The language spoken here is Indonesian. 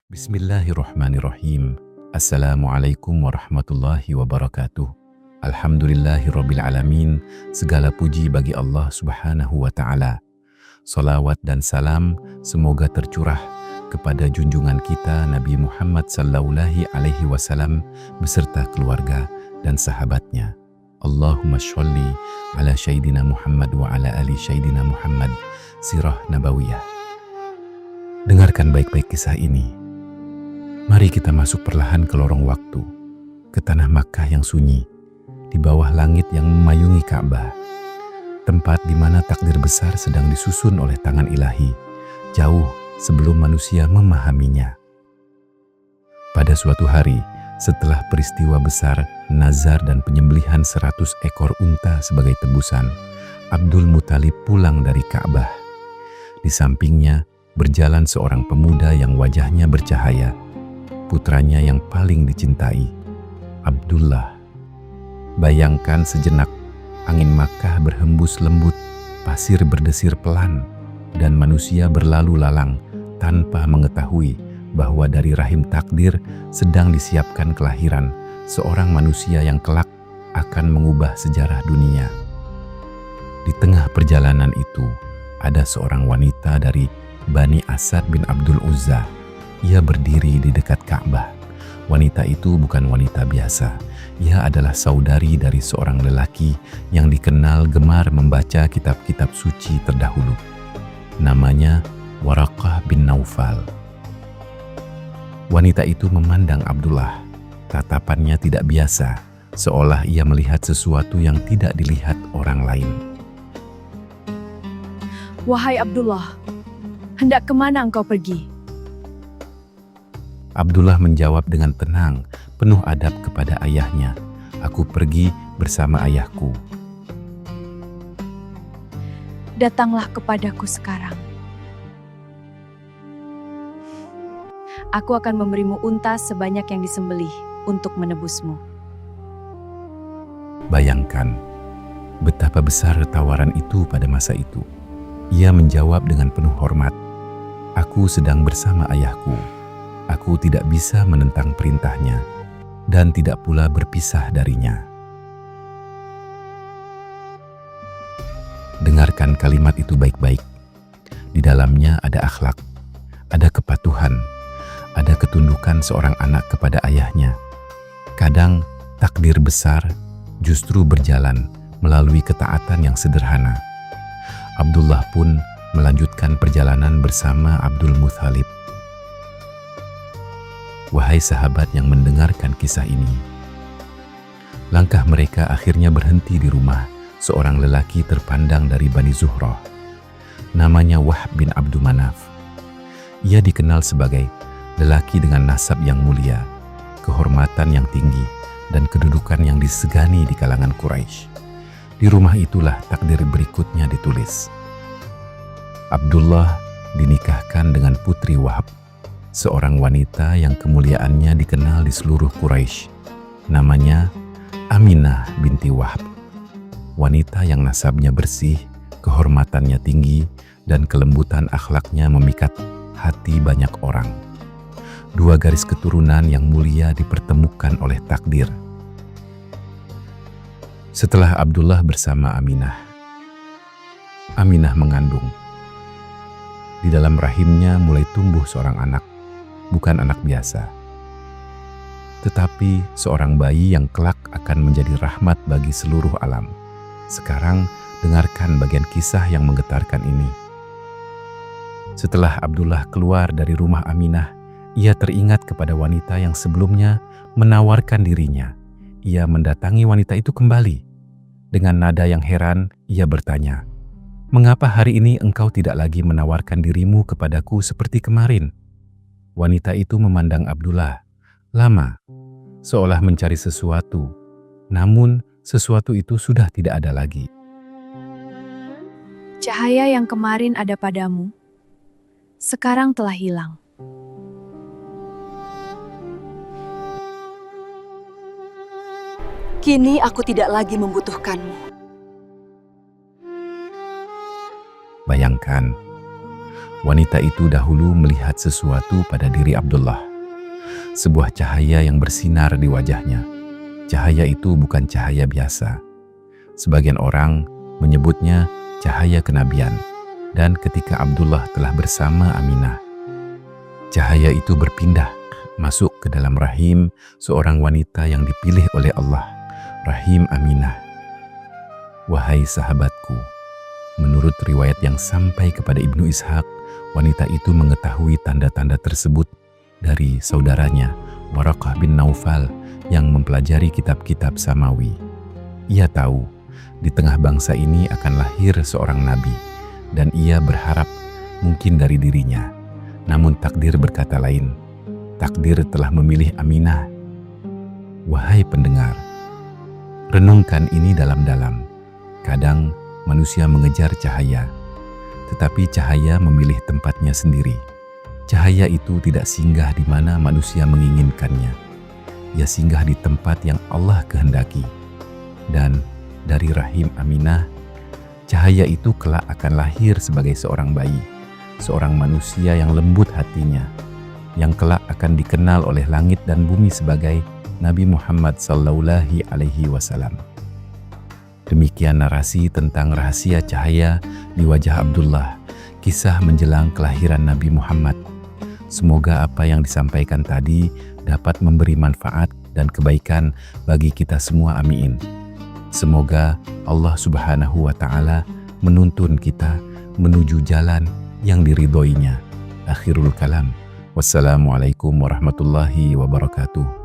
Bismillahirrahmanirrahim. Assalamualaikum warahmatullahi wabarakatuh. Alhamdulillahirabbil alamin. Segala puji bagi Allah Subhanahu wa taala. Salawat dan salam semoga tercurah kepada junjungan kita Nabi Muhammad sallallahu alaihi wasallam beserta keluarga dan sahabatnya. Allahumma sholli ala Sayyidina Muhammad wa ala ali Sayyidina Muhammad. Sirah Nabawiyah. Dengarkan baik-baik kisah ini. Mari kita masuk perlahan ke lorong waktu, ke tanah Makkah yang sunyi, di bawah langit yang memayungi Ka'bah, tempat di mana takdir besar sedang disusun oleh tangan ilahi, jauh sebelum manusia memahaminya. Pada suatu hari, setelah peristiwa besar nazar dan penyembelihan 100 ekor unta sebagai tebusan, Abdul Muthalib pulang dari Ka'bah. Di sampingnya berjalan seorang pemuda yang wajahnya bercahaya, putranya yang paling dicintai, Abdullah. Bayangkan sejenak, angin Makkah berhembus lembut, pasir berdesir pelan, dan manusia berlalu lalang tanpa mengetahui bahwa dari rahim takdir sedang disiapkan kelahiran seorang manusia yang kelak akan mengubah sejarah dunia. Di tengah perjalanan itu, ada seorang wanita dari Bani Asad bin Abdul Uzza. Ia berdiri di dekat Ka'bah. Wanita itu bukan wanita biasa. Ia adalah saudari dari seorang lelaki yang dikenal gemar membaca kitab-kitab suci terdahulu. Namanya Waraqah bin Naufal. Wanita itu memandang Abdullah. Tatapannya tidak biasa, seolah ia melihat sesuatu yang tidak dilihat orang lain. Wahai Abdullah, hendak kemana engkau pergi? Abdullah menjawab dengan tenang, penuh adab kepada ayahnya. Aku pergi bersama ayahku. Datanglah kepadaku sekarang. Aku akan memberimu unta sebanyak yang disembelih untuk menebusmu. Bayangkan betapa besar tawaran itu pada masa itu. Ia menjawab dengan penuh hormat. Aku sedang bersama ayahku. Aku tidak bisa menentang perintahnya dan tidak pula berpisah darinya. Dengarkan kalimat itu baik-baik. Di dalamnya ada akhlak, ada kepatuhan, ada ketundukan seorang anak kepada ayahnya. Kadang takdir besar justru berjalan melalui ketaatan yang sederhana. Abdullah pun melanjutkan perjalanan bersama Abdul Muthalib. Wahai sahabat yang mendengarkan kisah ini, langkah mereka akhirnya berhenti di rumah seorang lelaki terpandang dari Bani Zuhrah. Namanya Wahb bin Abdul Manaf. Ia dikenal sebagai lelaki dengan nasab yang mulia, kehormatan yang tinggi, dan kedudukan yang disegani di kalangan Quraisy. Di rumah itulah takdir berikutnya ditulis. Abdullah dinikahkan dengan putri Wahb, seorang wanita yang kemuliaannya dikenal di seluruh Quraisy. Namanya Aminah binti Wahb. Wanita yang nasabnya bersih, kehormatannya tinggi, dan kelembutan akhlaknya memikat hati banyak orang. Dua garis keturunan yang mulia dipertemukan oleh takdir. Setelah Abdullah bersama Aminah, Aminah mengandung. Di dalam rahimnya mulai tumbuh seorang anak. Bukan anak biasa, tetapi seorang bayi yang kelak akan menjadi rahmat bagi seluruh alam. Sekarang dengarkan bagian kisah yang menggetarkan ini. Setelah Abdullah keluar dari rumah Aminah, ia teringat kepada wanita yang sebelumnya menawarkan dirinya. Ia mendatangi wanita itu kembali. Dengan nada yang heran, ia bertanya, "Mengapa hari ini engkau tidak lagi menawarkan dirimu kepadaku seperti kemarin?" Wanita itu memandang Abdullah lama, seolah mencari sesuatu. Namun, sesuatu itu sudah tidak ada lagi. Cahaya yang kemarin ada padamu, sekarang telah hilang. Kini aku tidak lagi membutuhkanmu. Bayangkan, Wanita itu dahulu melihat sesuatu pada diri Abdullah. Sebuah cahaya yang bersinar di wajahnya. Cahaya itu bukan cahaya biasa. Sebagian orang menyebutnya cahaya kenabian. Dan ketika Abdullah telah bersama Aminah, cahaya itu berpindah masuk ke dalam rahim seorang wanita yang dipilih oleh Allah, rahim Aminah. Wahai sahabatku, menurut riwayat yang sampai kepada Ibnu Ishaq, wanita itu mengetahui tanda-tanda tersebut dari saudaranya, Waraqah bin Naufal, yang mempelajari kitab-kitab Samawi. Ia tahu, di tengah bangsa ini akan lahir seorang nabi, dan ia berharap mungkin dari dirinya. Namun takdir berkata lain. Takdir telah memilih Aminah. Wahai pendengar, renungkan ini dalam-dalam. Kadang manusia mengejar cahaya, tetapi cahaya memilih tempatnya sendiri. Cahaya itu tidak singgah di mana manusia menginginkannya. Ia singgah di tempat yang Allah kehendaki. Dan dari rahim Aminah, cahaya itu kelak akan lahir sebagai seorang bayi, seorang manusia yang lembut hatinya, yang kelak akan dikenal oleh langit dan bumi sebagai Nabi Muhammad SAW. Demikian narasi tentang rahasia cahaya di wajah Abdullah, kisah menjelang kelahiran Nabi Muhammad. Semoga apa yang disampaikan tadi dapat memberi manfaat dan kebaikan bagi kita semua, amin. Semoga Allah Subhanahu wa Ta'ala menuntun kita menuju jalan yang diridhoinya. Akhirul kalam. Wassalamualaikum warahmatullahi wabarakatuh.